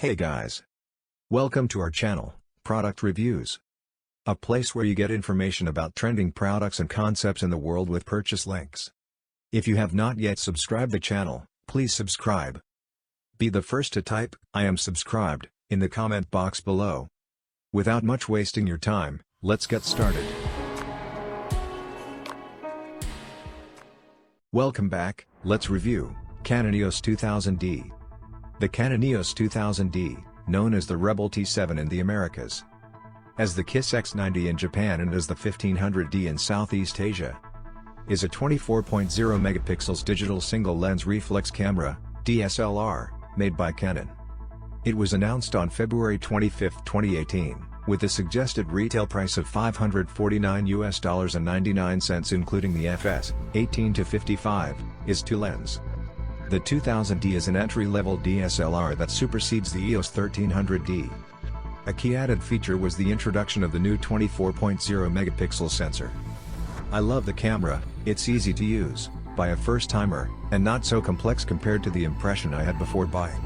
Hey guys! Welcome to our channel, Product Reviews. A place where you get information about trending products and concepts in the world with purchase links. If you have not yet subscribed the channel, please subscribe. Be the first to type, "I am subscribed," in the comment box below. Without much wasting your time, let's get started. Welcome back, let's review Canon EOS 2000D. The Canon EOS 2000D, known as the Rebel T7 in the Americas, as the KISS X90 in Japan and as the 1500D in Southeast Asia, is a 24.0 megapixels digital single-lens reflex camera, DSLR, made by Canon. It was announced on February 25, 2018, with a suggested retail price of $549 including the FS, 18 to 55, is 2-lens. The 2000D is an entry-level DSLR that supersedes the EOS 1300D. A key added feature was the introduction of the new 24.0 megapixel sensor. I love the camera, it's easy to use, by a first-timer, and not so complex compared to the impression I had before buying.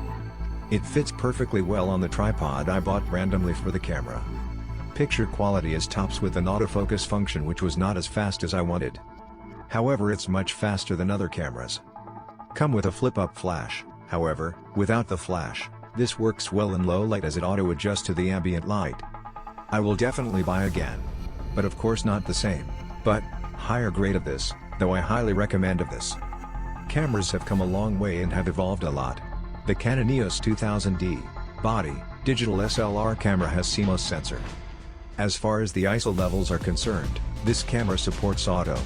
It fits perfectly well on the tripod I bought randomly for the camera. Picture quality is tops with an autofocus function which was not as fast as I wanted. However, it's much faster than other cameras. Come with a flip-up flash, however, without the flash, this works well in low light as it auto-adjusts to the ambient light. I will definitely buy again. But of course not the same, but higher grade of this, though I highly recommend of this. Cameras have come a long way and have evolved a lot. The Canon EOS 2000D, body, digital SLR camera has CMOS sensor. As far as the ISO levels are concerned, this camera supports auto.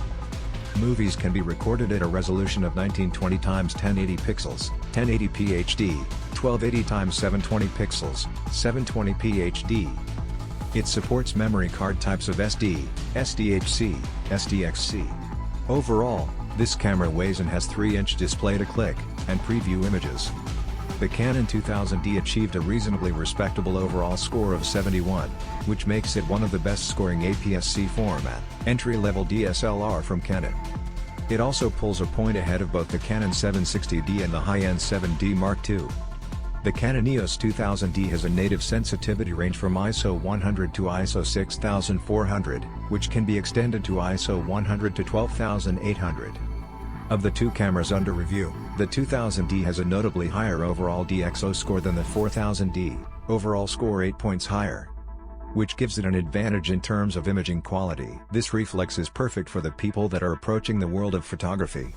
Movies can be recorded at a resolution of 1920 x 1080 pixels, 1080p HD, 1280 x 720 pixels, 720p HD. It supports memory card types of SD, SDHC, SDXC. Overall, this camera weighs and has 3-inch display to click and preview images. The Canon 2000D achieved a reasonably respectable overall score of 71, which makes it one of the best scoring APS-C format, entry-level DSLR from Canon. It also pulls a point ahead of both the Canon 760D and the high-end 7D Mark II. The Canon EOS 2000D has a native sensitivity range from ISO 100 to ISO 6400, which can be extended to ISO 100 to 12800. Of the two cameras under review, the 2000D has a notably higher overall DxO score than the 4000D, overall score 8 points higher, which gives it an advantage in terms of imaging quality. This reflex is perfect for the people that are approaching the world of photography.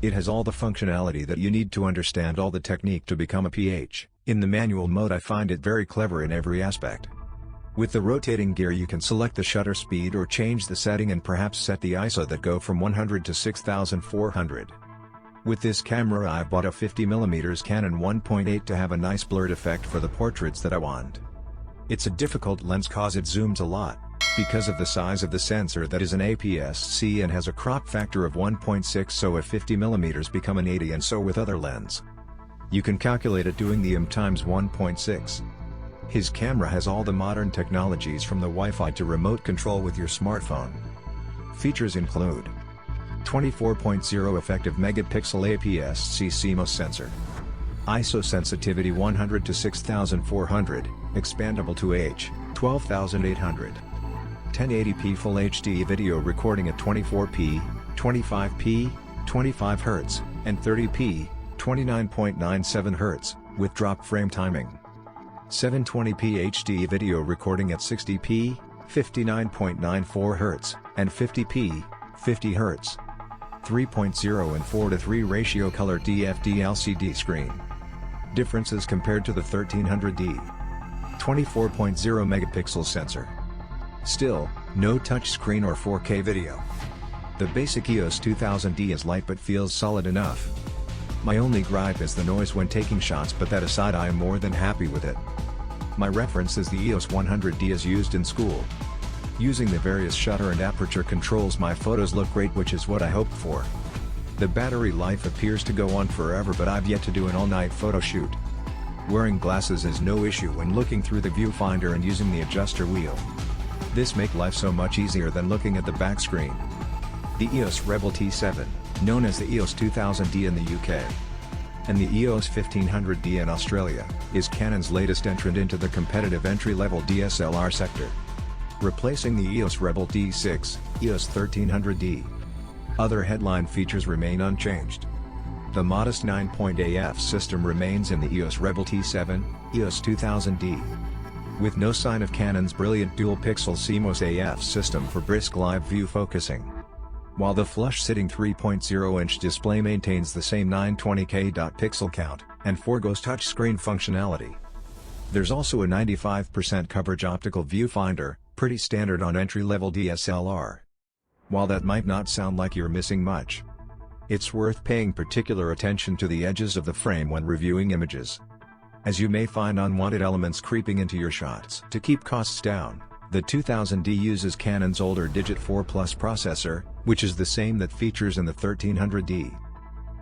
It has all the functionality that you need to understand all the technique to become a PH. In the manual mode I find it very clever in every aspect. With the rotating gear you can select the shutter speed or change the setting and perhaps set the ISO that go from 100 to 6400. With this camera I bought a 50mm Canon 1.8 to have a nice blurred effect for the portraits that I want. It's a difficult lens cause it zooms a lot, because of the size of the sensor that is an APS-C and has a crop factor of 1.6, so if 50mm become an 80 and so with other lens. You can calculate it doing the times 1.6. His camera has all the modern technologies from the Wi-Fi to remote control with your smartphone. Features include 24.0 effective megapixel APS-C CMOS sensor, ISO sensitivity 100 to 6400, expandable to H, 12800, 1080p Full HD video recording at 24p, 25p, 25 Hz, and 30p, 29.97 Hz, with drop frame timing. 720p HD video recording at 60p, 59.94 Hz, and 50p, 50 Hz. 3.0 and 4:3 ratio color TFT LCD screen. Differences compared to the 1300D. 24.0 megapixel sensor. Still, no touchscreen or 4K video. The basic EOS 2000D is light but feels solid enough. My only gripe is the noise when taking shots, but that aside I am more than happy with it. My reference is the EOS 100D as used in school. Using the various shutter and aperture controls my photos look great, which is what I hoped for. The battery life appears to go on forever, but I've yet to do an all-night photo shoot. Wearing glasses is no issue when looking through the viewfinder and using the adjuster wheel. This makes life so much easier than looking at the back screen. The EOS Rebel T7, known as the EOS 2000D in the UK, and the EOS 1500D in Australia, is Canon's latest entrant into the competitive entry-level DSLR sector. Replacing the EOS Rebel D6, EOS 1300D. Other headline features remain unchanged. The modest 9-point AF system remains in the EOS Rebel T7, EOS 2000D. With no sign of Canon's brilliant dual-pixel CMOS AF system for brisk live view focusing. While the flush-sitting 3.0-inch display maintains the same 920K pixel count, and foregoes touchscreen functionality. There's also a 95% coverage optical viewfinder, pretty standard on entry-level DSLR. While that might not sound like you're missing much, it's worth paying particular attention to the edges of the frame when reviewing images, as you may find unwanted elements creeping into your shots. To keep costs down, the 2000D uses Canon's older Digit 4 Plus processor, which is the same that features in the 1300D.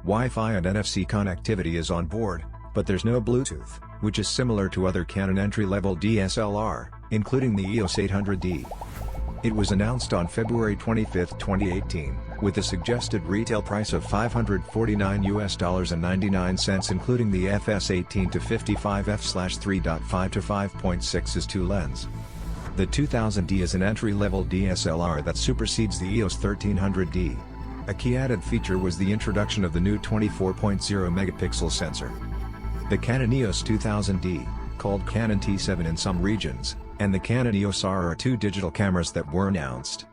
Wi-Fi and NFC connectivity is on board, but there's no Bluetooth, which is similar to other Canon entry-level DSLR, including the EOS 800D. It was announced on February 25, 2018, with a suggested retail price of $549.99 including the FS 18-55 f/3.5 to 5.6's 2-lens. The 2000D is an entry-level DSLR that supersedes the EOS 1300D. A key added feature was the introduction of the new 24.0 megapixel sensor. The Canon EOS 2000D, called Canon T7 in some regions, and the Canon EOS R are two digital cameras that were announced,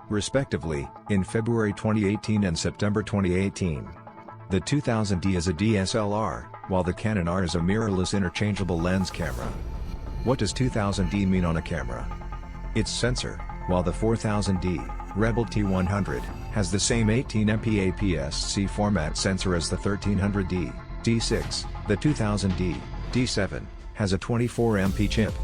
respectively, in February 2018 and September 2018. The 2000D is a DSLR, while the Canon R is a mirrorless interchangeable lens camera. What does 2000D mean on a camera? Its sensor, while the 4000D, Rebel T100, has the same 18MP APS-C format sensor as the 1300D, D6, the 2000D, D7, has a 24MP chip.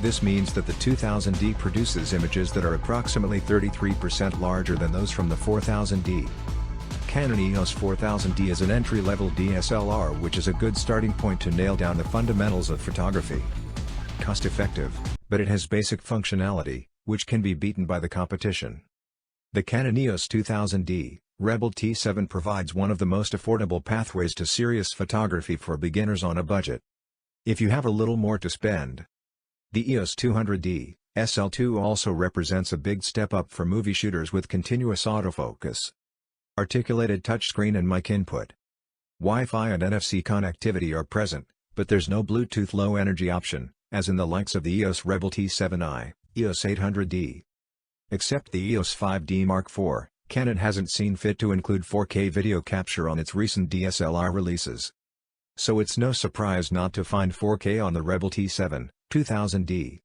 This means that the 2000D produces images that are approximately 33% larger than those from the 4000D. Canon EOS 4000D is an entry-level DSLR which is a good starting point to nail down the fundamentals of photography. Cost-effective, but it has basic functionality, which can be beaten by the competition. The Canon EOS 2000D, Rebel T7 provides one of the most affordable pathways to serious photography for beginners on a budget. If you have a little more to spend, the EOS 200D, SL2 also represents a big step up for movie shooters with continuous autofocus, articulated touchscreen and mic input. Wi-Fi and NFC connectivity are present, but there's no Bluetooth low energy option, as in the likes of the EOS Rebel T7i, EOS 800D. Except the EOS 5D Mark IV, Canon hasn't seen fit to include 4K video capture on its recent DSLR releases. So it's no surprise not to find 4K on the Rebel T7, 2000D.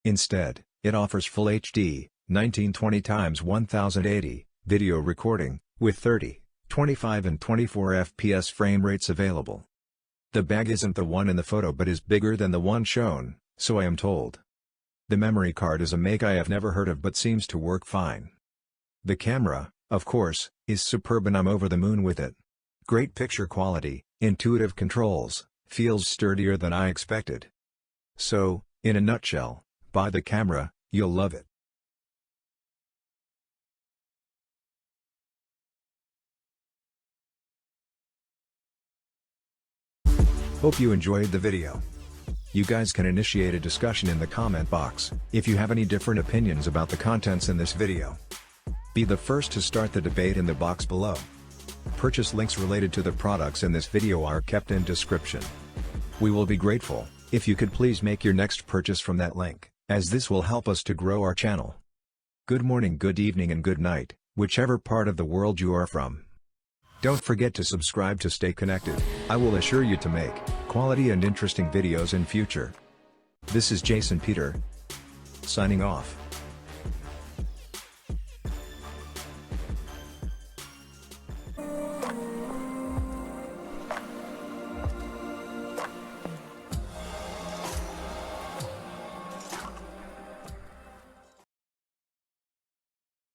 Instead, it offers Full HD, 1920x1080, video recording, with 30, 25 and 24 FPS frame rates available. The bag isn't the one in the photo but is bigger than the one shown, so I am told. The memory card is a make I have never heard of but seems to work fine. The camera, of course, is superb and I'm over the moon with it. Great picture quality, intuitive controls, feels sturdier than I expected. So, in a nutshell, buy the camera, you'll love it. Hope you enjoyed the video. You guys can initiate a discussion in the comment box, if you have any different opinions about the contents in this video. Be the first to start the debate in the box below. Purchase links related to the products in this video are kept in description. We will be grateful if you could please make your next purchase from that link, as this will help us to grow our channel. Good morning, good evening and good night, whichever part of the world you are from. Don't forget to subscribe to stay connected. I will assure you to make quality and interesting videos in future. This is Jason Peter, signing off.